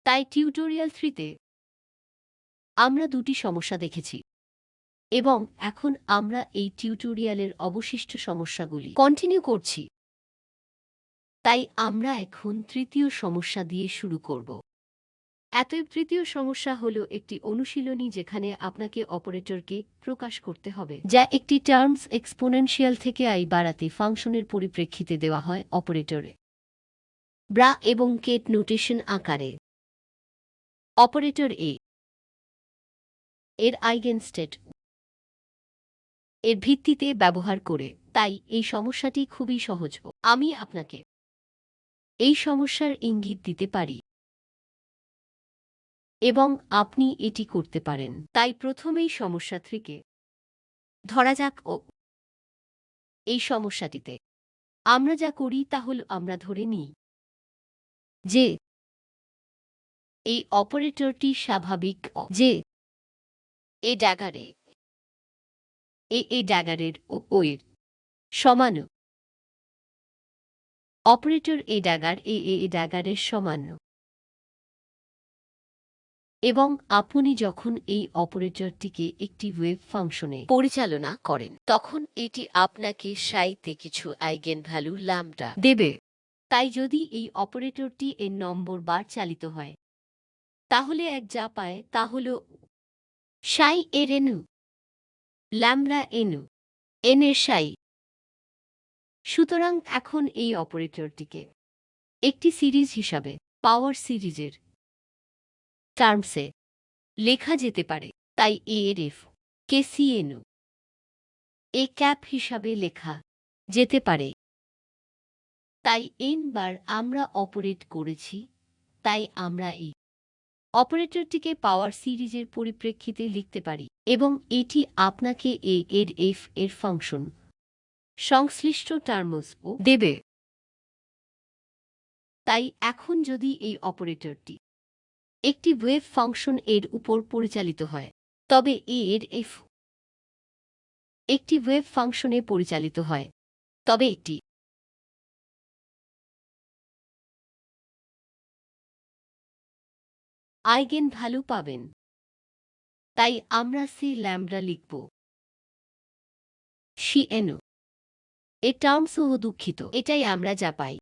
তাই টিউটোরিয়াল 3-তে আমরা দুটি সমস্যা দেখেছি এবং এখন আমরা এই টিউটোরিয়ালের অবশিষ্ট সমস্যাগুলি কন্টিনিউ করছি। তাই আমরা এখন তৃতীয় সমস্যা দিয়ে শুরু করব। অতএব তৃতীয় সমস্যা হল একটি অনুশীলনী যেখানে আপনাকে অপারেটরকে প্রকাশ করতে হবে, যা একটি টার্মস এক্সপোনেনশিয়াল থেকে আই বাড়াতে ফাংশনের পরিপ্রেক্ষিতে দেওয়া হয় অপারেটরে ব্রা এবং কেট নোটেশন আকারে। অপারেটর এ এর আইগেনস্টেট এর ভিত্তিতে ব্যবহার করে। তাই এই সমস্যাটি খুবই সহজ। আমি আপনাকে এই সমস্যার ইঙ্গিত দিতে পারি এবং আপনি এটি করতে পারেন। তাই প্রথমেই সমস্যা 3-কে ধরা যাক। এই সমস্যাটিতে আমরা যা করি তা হল আমরা ধরে নিই যে এই অপারেটরটি স্বাভাবিক, যে এ ড্যাগারে এ ড্যাগারের ও এর সমান। অপারেটর এ ড্যাগার এ ড্যাগারের সমান এবং আপনি যখন এই অপারেটরটিকে একটি ওয়েভ ফাংশনে পরিচালনা করেন তখন এটি আপনাকে সাইতে কিছু আইগেন ভ্যালু ল্যাম্বডা দেবে। তাই যদি এই অপারেটরটি এর নম্বর বার চালিত হয় তাহলে এক যা পায় তা হল সাই এর এনু ল্যাম্বডা এনু এন এর সাই। সুতরাং এখন এই অপারেটরটিকে একটি সিরিজ হিসাবে পাওয়ার সিরিজের টার্মসে লেখা যেতে পারে। তাই এ এর F K C এনু A cap হিসাবে লেখা যেতে পারে। তাই এন বার আমরা অপারেট করেছি, তাই আমরা এই অপারেটরটিকে পাওয়ার সিরিজের পরিপ্রেক্ষিতে লিখতে পারি এবং এটি আপনাকে এ এর এফ এর ফাংশন সংশ্লিষ্ট টার্মসও দেবে। তাই এখন যদি এই অপারেটরটি একটি ওয়েভ ফাংশন এর উপর পরিচালিত হয় তবে এ এর এফ একটি ওয়েভ ফাংশনে পরিচালিত হয় তবে একটি আইগেন ভ্যালু পাবেন। তাই আমরা সি ল্যাম্বডা লিখব সি এন এ টার্মসহ দুঃখিত, এটাই আমরা যা পাই।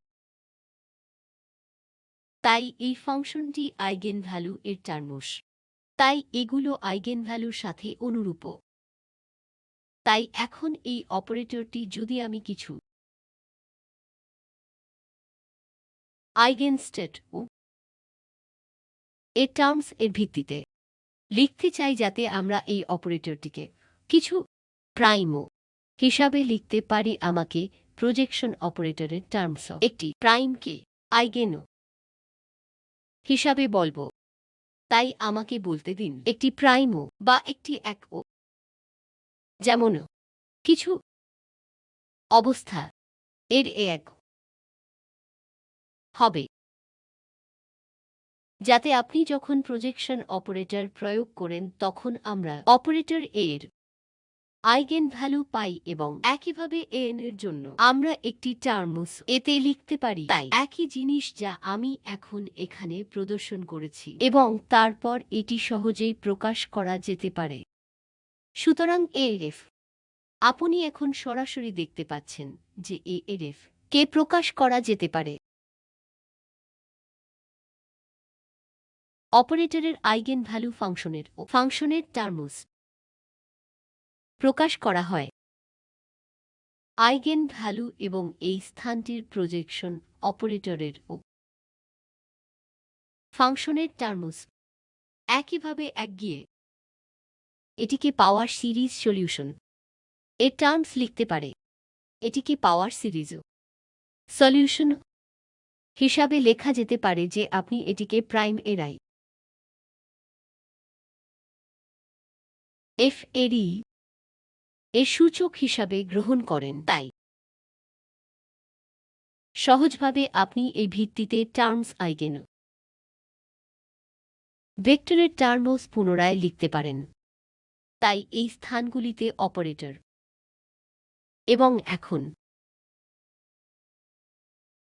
তাই এই ফাংশনটি আইগেন ভ্যালু এর টার্মস, তাই এগুলো আইগেন ভ্যালুর সাথে অনুরূপ। তাই এখন এই অপারেটরটি যদি আমি কিছু আইগেনস্টেট ও এর টার্মস এর ভিত্তিতে লিখতে চাই যাতে আমরা এই অপারেটরটিকে কিছু প্রাইমও হিসাবে লিখতে পারি, আমাকে প্রজেকশন অপারেটরের টার্মস একটি প্রাইমকে আইগেনও হিসাবে বলবো। তাই আমাকে বলতে দিন একটি প্রাইমও বা একটি একও, যেমন কিছু অবস্থা এর এক হবে, যাতে আপনি যখন প্রজেকশন অপারেটর প্রয়োগ করেন তখন আমরা অপারেটর এর আইগেন ভ্যালু পাই এবং একইভাবে এন এর জন্য আমরা একটি টার্মস এতে লিখতে পারি। তাই একই জিনিস যা আমি এখন এখানে প্রদর্শন করেছি এবং তারপর এটি সহজেই প্রকাশ করা যেতে পারে। সুতরাং এ এফ আপনি এখন সরাসরি দেখতে পাচ্ছেন যে এ এর এফ কে প্রকাশ করা যেতে পারে অপারেটরের আইগেন ভ্যালু ফাংশনের ও ফাংশনের টার্মস প্রকাশ করা হয় আইগেন ভ্যালু এবং এই স্থানটির প্রজেকশন অপারেটরের ও ফাংশনের টার্মস একইভাবে একগিয়ে এটিকে পাওয়ার সিরিজ সলিউশন এর টার্মস লিখতে পারে। এটিকে পাওয়ার সিরিজ সলিউশন হিসাবে লেখা যেতে পারে যে আপনি এটিকে প্রাইম এর আই এফ এরই এর সূচক হিসাবে গ্রহণ করেন। তাই সহজভাবে আপনি এই ভিত্তিতে টার্মস আইগেন ভেক্টরের টার্মস পুনরায় লিখতে পারেন। তাই এই স্থানগুলিতে অপারেটর এবং এখন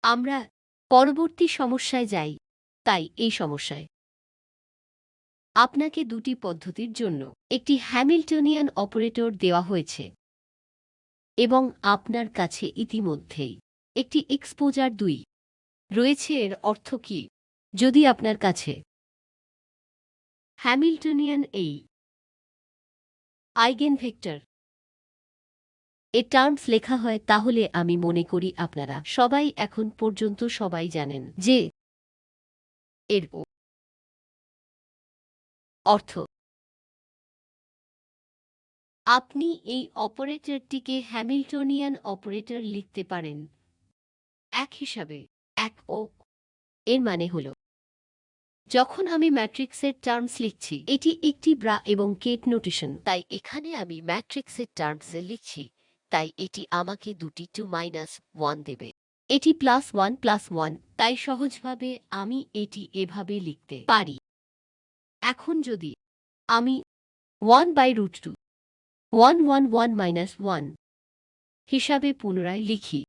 আমরা পরবর্তী সমস্যায় যাই। তাই এই সমস্যায় আপনাকে দুটি পদ্ধতির জন্য একটি হ্যামিল্টনিয়ান অপারেটর দেওয়া হয়েছে এবং আপনার কাছে ইতিমধ্যেই একটি এক্সপোজার 2 রয়েছে। এর অর্থ কি? যদি আপনার কাছে হ্যামিল্টনিয়ান এই আইগেনভেক্টর এর টার্মস লেখা হয়, তাহলে আমি মনে করি আপনারা সবাই এখন পর্যন্ত সবাই জানেন যে এর অর্থ আপনি এই অপারেটরটিকে হ্যামিল্টনিয়ান অপারেটর লিখতে পারেন এক হিসাবে এক ও। এর মানে হল, যখন আমি ম্যাট্রিক্সের টার্মস লিখছি, এটি একটি ব্রা এবং কেট নোটেশন, তাই এখানে আমি ম্যাট্রিক্সের টার্মসে লিখছি, তাই এটি আমাকে দুটি 2-1 দেবে। এটি +1+1, তাই সহজভাবে আমি এটি এভাবে লিখতে পারি। এখন যদি আমি 1/√2 1 হিসাবে পুনরায় লিখি,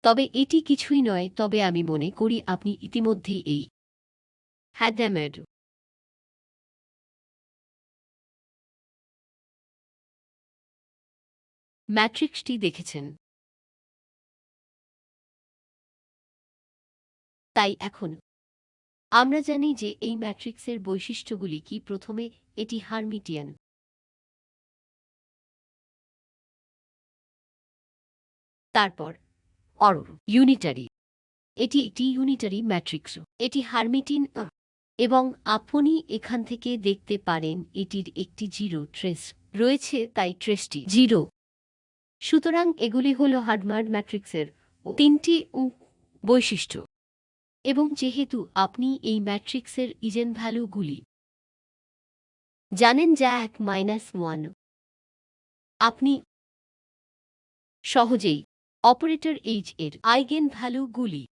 তবে এটি কিছুই নয়, তবে আমি মনে করি আপনি ইতিমধ্যেই এই হ্যাডামেড ম্যাট্রিক্সটি দেখেছেন। তাই এখন আমরা জানি যে এই ম্যাট্রিক্সের বৈশিষ্ট্যগুলি কি। প্রথমে, এটি হার্মিটিয়ান। তারপর ইউনিটারি। এটি একটি ইউনিটারি ম্যাট্রিক্স। এটি হার্মিটিন এবং আপনি এখান থেকে দেখতে পারেন এটির একটি 0 ট্রেস রয়েছে, তাই ট্রেসটি 0। সুতরাং এগুলি হল হার্মার্ড ম্যাট্রিক্সের তিনটি বৈশিষ্ট্য। এবং যেহেতু আপনি এই ম্যাট্রিক্সের ইজেনভ্যালুগুলি জানেন যা 1-1, আপনি সহজেই অপারেটর H এর আইগেনভ্যালুগুলি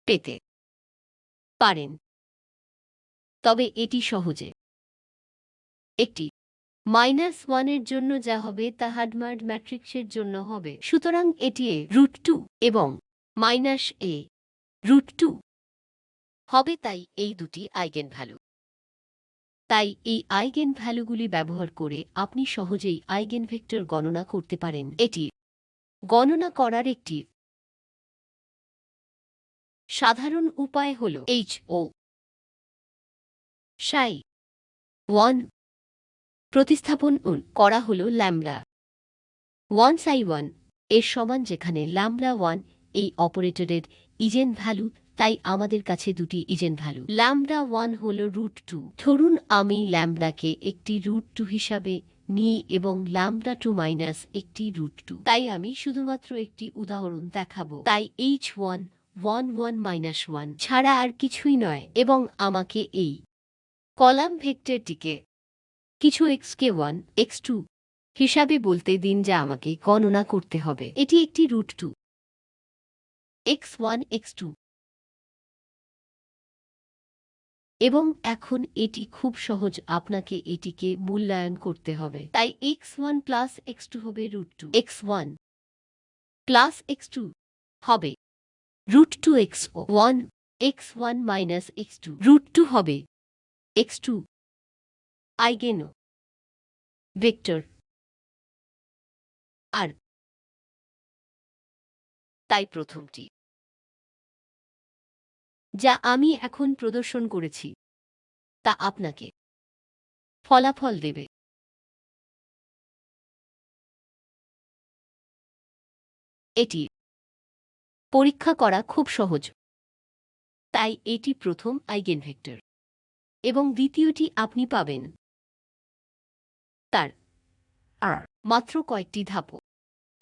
পেতে পারেন। তবে এটি সহজে একটি -1 এর জন্য যা হবে তা হার্মার্ড ম্যাট্রিক্সের জন্য হবে। সুতরাং এটি √2 এবং -a√2 হবে, তাই এই দুটি আইগেনভ্যালু। তাই এই আইগেনভ্যালুগুলি ব্যবহার করে আপনি সহজেই আইগেনভেক্টর গণনা করতে পারেন। এটি গণনা করার একটি সাধারণ উপায় হল H ও সাই 1 প্রতিস্থাপন করা হল ল্যামডা 1 সাই 1 এর সমান, যেখানে ল্যামডা 1 এই অপারেটরের ইজেন ভ্যালু। তাই আমাদের কাছে দুটি ইজেন ভ্যালু। ল্যামডা 1 হল √2। ধরুন আমি ল্যামডাকে একটি √2 হিসাবে নিই এবং ল্যামডা 2 মাইনাস একটি √2। তাই আমি শুধুমাত্র একটি উদাহরণ দেখাবো। তাই H1 1 ছাড়া আর কিছুই নয়, এবং আমাকে এই কলাম ভেক্টরটিকে কিছু xk 1 x2 হিসাবে বলতে দিন, যা আমাকে গণনা করতে হবে। এটি একটি √2 x1 x2, এবং এখন এটি খুব সহজ, আপনাকে এটিকে মূল্যায়ন করতে হবে। তাই x1 প্লাস x2 হবে √2। x1 প্লাস x2 হবে √2 x1। x1 মাইনাস x2 √2 হবে x2 আইগেন ভেক্টর। আর তাই প্রথমটি যা আমি এখন প্রদর্শন করেছি তা আপনাকে ফলাফল দেবে। এটি পরীক্ষা করা খুব সহজ। তাই এটি প্রথম আইগেনভেক্টর এবং দ্বিতীয়টি আপনি পাবেন তার মাত্র কয়েকটি ধাপ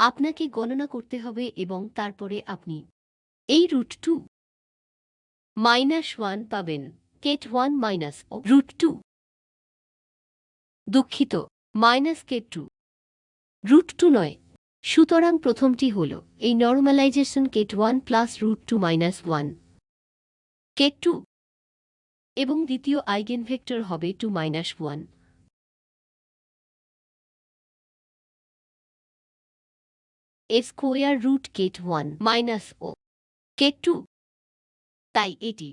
আপনাকে গণনা করতে হবে, এবং তারপরে আপনি এই √2 -1 পাবেন। কেট 1 মাইনাস √2, দুঃখিত, মাইনাস কেট 2 √2 নয়। সুতরাং প্রথমটি হল এই নর্মালাইজেশন কেট 1 প্লাস √2 -1 কেট 2, এবং দ্বিতীয় আইগেনভেক্টর হবে 2 -1। এ স্কোয়ার রুট কেট 1 মাইনাস ও কেট 2। তাই এটি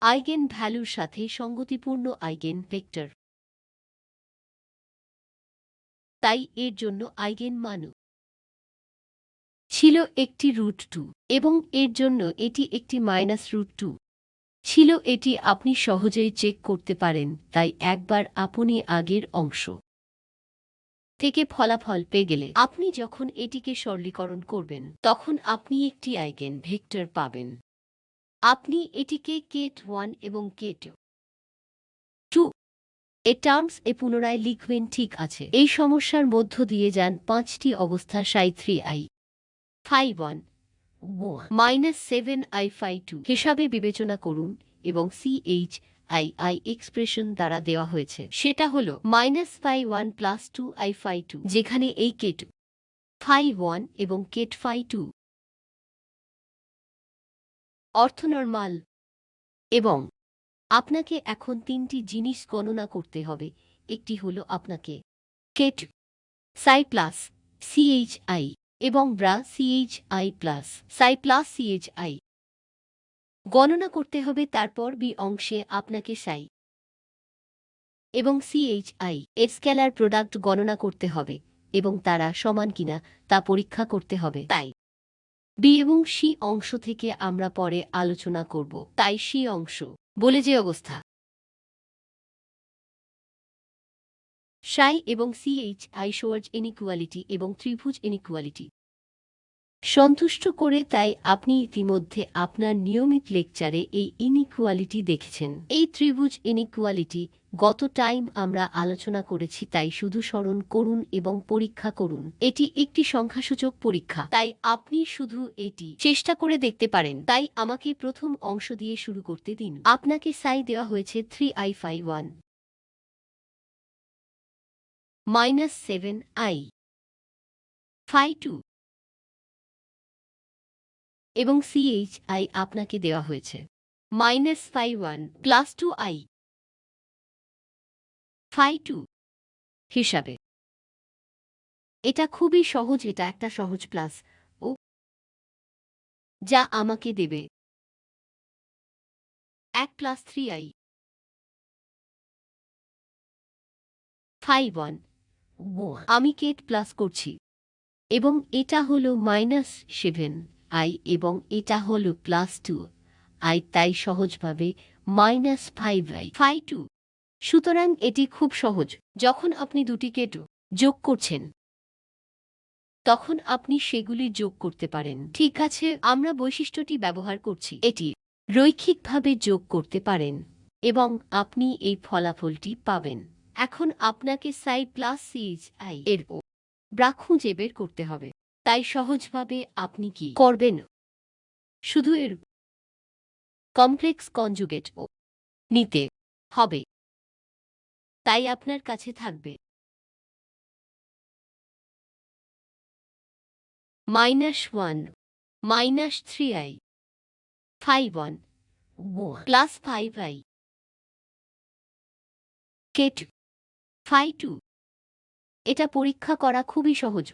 আইগেন ভ্যালুর সাথে সঙ্গতিপূর্ণ আইগেন ভেক্টর, তাই এর জন্য আইগেন মানও ছিল একটি রুট 2 এবং এর জন্য এটি একটি মাইনাস রুট 2 ছিল। এটি আপনি সহজেই চেক করতে পারেন, তাই একবার আপনি আগের অংশ থেকে ফলাফল পেয়ে গেলে আপনি যখন এটিকে সরলীকরণ করবেন তখন আপনি একটি আইগেন ভেক্টর পাবেন। আপনি এটিকে কেট 1 এবং কেট 2 এ টার্মস এ পুনরায় লিখবেন, ঠিক আছে? এই সমস্যার মধ্য দিয়ে যান 5টি অবস্থা সাই 3i phi 1 minus 7i phi 2 হিসাবে বিবেচনা করুন এবং CHII এক্সপ্রেশন দ্বারা দেওয়া হয়েছে, সেটা হল minus phi 1 plus 2i phi 2, যেখানে এই কেট ফাই 1 এবং কেট ফাই 2 অর্থনর্মাল। এবং আপনাকে এখন 3টি জিনিস গণনা করতে হবে। একটি হলো আপনাকে কেট সাই প্লাস CHI এবং ব্রা CHI প্লাস সাই প্লাস CHI গণনা করতে হবে। তারপর বি অংশে আপনাকে সাই এবং CHI এর স্কেলার প্রোডাক্ট গণনা করতে হবে এবং তারা সমান কিনা তা পরীক্ষা করতে হবে। তাই বি এবং সি অংশ থেকে আমরা পরে আলোচনা করব। তাই সি অংশ বলে যে অবস্থা সাই এবং CHI সোয়ার্জ ইনইকুয়ালিটি এবং ত্রিভুজ ইনইকুয়ালিটি সন্তুষ্ট করে, তাই আপনি ইতিমধ্যে আপনার নিয়মিত লেকচারে এই ইনইকুয়ালিটি দেখেছেন। এই ত্রিভুজ ইনইকুয়ালিটি গত টাইম আমরা আলোচনা করেছি, তাই শুধু স্মরণ করুন এবং পরীক্ষা করুন। এটি একটি সংখ্যাসূচক পরীক্ষা, তাই আপনি শুধু এটি চেষ্টা করে দেখতে পারেন। তাই আমাকে প্রথম অংশ দিয়ে শুরু করতে দিন। আপনাকে সাই দেওয়া হয়েছে 3i phi 1 minus 7i phi 2 এবং CHI আপনাকে দেওয়া হয়েছে minus phi 1 plus 2i phi 2 হিসাবে। এটা খুবই সহজ, এটা একটা সহজ প্লাস ও যা আমাকে দেবে 1 প্লাস 3i ফাই 1। আমি কেট প্লাস করছি এবং এটা হলো মাইনাস 7i এবং এটা হলো প্লাস 2i, তাই সহজভাবে মাইনাস 5i ফাই 2। সুতরাং এটি খুব সহজ। যখন আপনি দুটি কেট যোগ করছেন তখন আপনি সেগুলি যোগ করতে পারেন। ঠিক আছে, আমরা বৈশিষ্ট্যটি ব্যবহার করছি। এটি রৈখিকভাবে যোগ করতে পারেন এবং আপনি এই ফলাফলটি পাবেন। এখন আপনাকে সাই প্লাস CHI এর ব্রা খুঁজে বের করতে হবে। তাই সহজভাবে আপনি কি করবেন? শুধু এর কমপ্লেক্স কনজুগেট নিতে হবে। তাই আপনার কাছে থাকবে minus 1 minus 3i phi 1 plus 5i ket phi 2। এটা পরীক্ষা করা খুবই সহজ।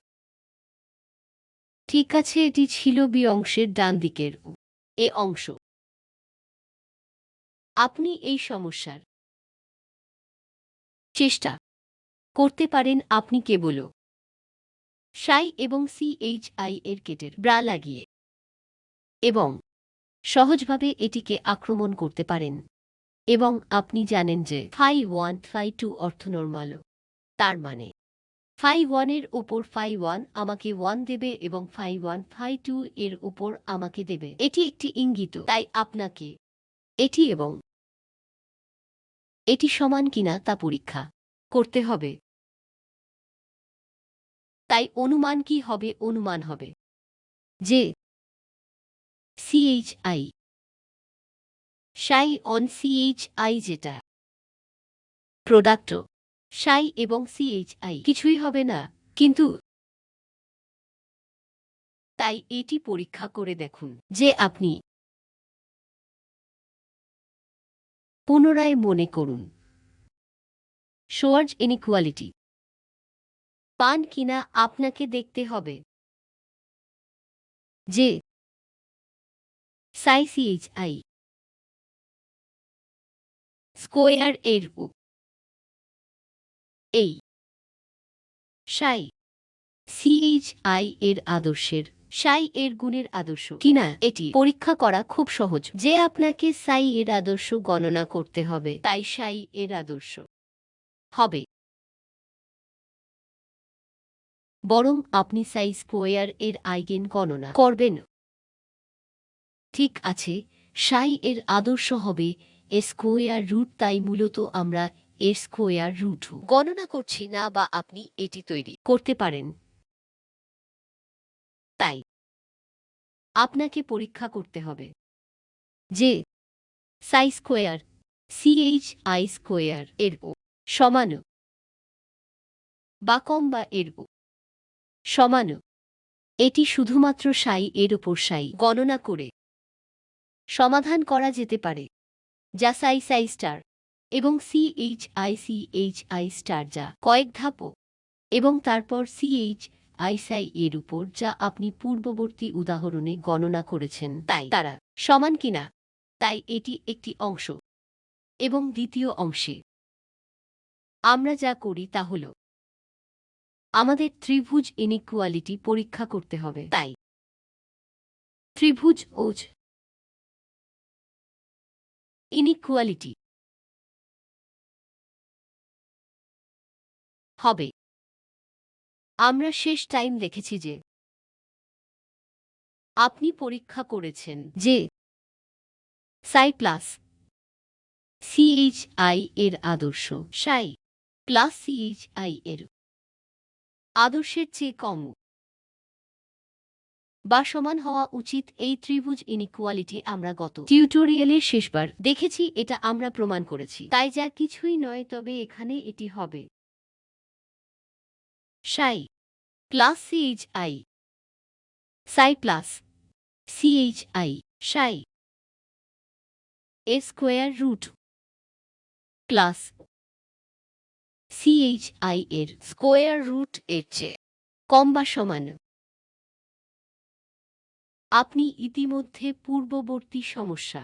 ঠিক আছে, এটি ছিল বি অংশের ডান দিকের এ অংশ। আপনি এই সমস্যার চেষ্টা করতে পারেন। আপনি কেবল সাই এবং CHI এর কেটের ব্রা লাগিয়ে এবং সহজভাবে এটিকে আক্রমণ করতে পারেন। এবং আপনি জানেন যে ফাই 1 ফাই 2 অর্থনর্মাল, তার মানে ফাই 1 এর উপর ফাই 1 আমাকে 1 দেবে এবং ফাই 1 ফাই 2 এর উপর আমাকে দেবে। এটি একটি ইঙ্গিত, তাই আপনাকে এটি এবং এটি সমান কিনা তা পরীক্ষা করতে হবে। তাই অনুমান কি হবে? অনুমান হবে যে CHI সাই অন CHI যেটা প্রোডাক্ট সাই এবং CHI কিছুই হবে না, কিন্তু তাই এটি পরীক্ষা করে দেখুন যে আপনি পুনরায় মনে করুন সোয়ার্জ ইনইকুয়ালিটি পান কিনা আপনাকে দেখতে হবে। যে সাই CHI স্কোয়ার এর এই সাই CHI এর আদর্শের সাই এর গুণের আদর্শ কিনা এটি পরীক্ষা করা খুব সহজ। যে আপনাকে সাই এর আদর্শ গণনা করতে হবে, তাই সাই এর আদর্শ হবে, বরং আপনি সাই স্কোয়ার এর আইগেন গণনা করবেন। ঠিক আছে, সাই এর আদর্শ হবে এ স্কোয়ার রুট, তাই মূলত আমরা এর স্কোয়ার রুট গণনা করছি না, বা আপনি এটি তৈরি করতে পারেন। তাই আপনাকে পরীক্ষা করতে হবে যে সাই স্কোয়ার CHI স্কোয়ার এর সমান বা কম, বা এর সমান। এটি শুধুমাত্র সাই এর ওপর সাই গণনা করে সমাধান করা যেতে পারে, যা সাই স্টার এবং CHI স্টার, যা কয়েক ধাপ, এবং তারপর CHI সাই এর উপর, যা আপনি পূর্ববর্তী উদাহরণে গণনা করেছেন, তাই তারা সমান কিনা। তাই এটি একটি অংশ, এবং দ্বিতীয় অংশে আমরা যা করি তা হল আমাদের ত্রিভুজ ইনইকুয়ালিটি পরীক্ষা করতে হবে। তাই ত্রিভুজ ইনইকুয়ালিটি হবে। আমরা শেষ টাইম দেখেছি যে আপনি পরীক্ষা করেছেন যে সাই প্লাস CHI এর আদর্শ সাই প্লাস CHI এর আদর্শের চেয়ে কম বা সমান হওয়া উচিত। এই ত্রিভুজ ইনইকুয়ালিটি আমরা গত টিউটোরিয়ালে শেষবার দেখেছি, এটা আমরা প্রমাণ করেছি, তাই যা কিছুই নয়, তবে এখানে এটি হবে সাই প্লাস CHI সাই প্লাস CHI সাই এর স্কোয়ার রুট প্লাস CHI এর স্কোয়ার রুট এর চেয়ে কম বা সমান। আপনি ইতিমধ্যে পূর্ববর্তী সমস্যা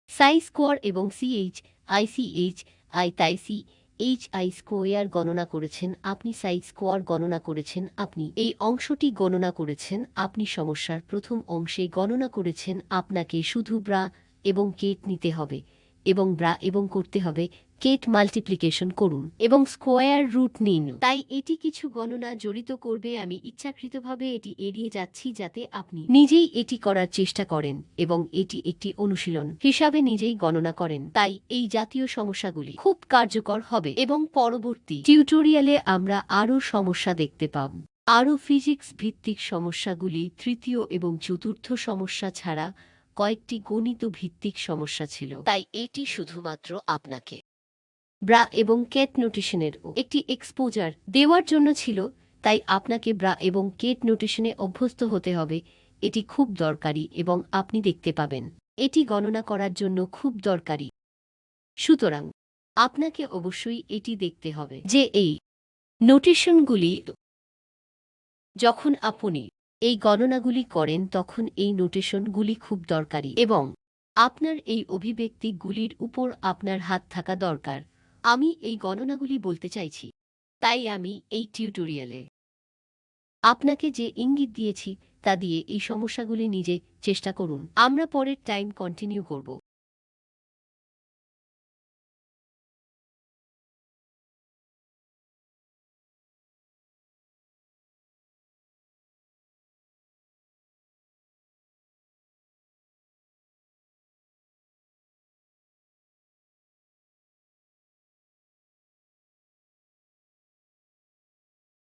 সাই স্কোয়ার এবং CHI তাই CHI স্কোয়ার গণনা করেছেন, আপনি সাই স্কোয়ার গণনা করেছেন, আপনি এই অংশটি গণনা করেছেন, আপনি সমস্যার প্রথম অংশে গণনা করেছেন। আপনাকে শুধু ব্রা এবং কেট নিতে হবে, এবং ব্রা এবং করতে হবে কেট মাল্টিপ্লিকেশন করুন এবং স্কোয়ার রুট নিন। তাই এটি কিছু গণনা জড়িত করবে। আমি ইচ্ছাকৃতভাবে এটি এড়িয়ে যাচ্ছি যাতে আপনি নিজেই এটি করার চেষ্টা করেন এবং এটি একটি অনুশীলন হিসাবে নিজেই গণনা করেন। তাই এই জাতীয় সমস্যাগুলি খুব কার্যকর হবে এবং পরবর্তী টিউটোরিয়ালে আমরা আরও সমস্যা দেখতে পাব। আরও ফিজিক্স ভিত্তিক সমস্যাগুলি তৃতীয় এবং চতুর্থ সমস্যা ছাড়া কয়েকটি গণিত ভিত্তিক সমস্যা ছিল, তাই এটি শুধুমাত্র আপনাকে ব্রা এবং কেট নোটেশনের একটি এক্সপোজার দেওয়ার জন্য ছিল। তাই আপনাকে ব্রা এবং কেট নোটেশনে অভ্যস্ত হতে হবে। এটি খুব দরকারি এবং আপনি দেখতে পাবেন এটি গণনা করার জন্য খুব দরকারি। সুতরাং আপনাকে অবশ্যই এটি দেখতে হবে যে এই নোটেশনগুলি, যখন আপনি এই গণনাগুলি করেন তখন এই নোটেশনগুলি খুব দরকারি এবং আপনার এই অভিব্যক্তিগুলির উপর আপনার হাত থাকা দরকার। আমি এই গণনাগুলি বলতে চাইছি, তাই আমি এই টিউটোরিয়ালে আপনাকে যে ইঙ্গিত দিয়েছি তা দিয়ে এই সমস্যাগুলি নিজে চেষ্টা করুন। আমরা পরের টাইম কন্টিনিউ করব।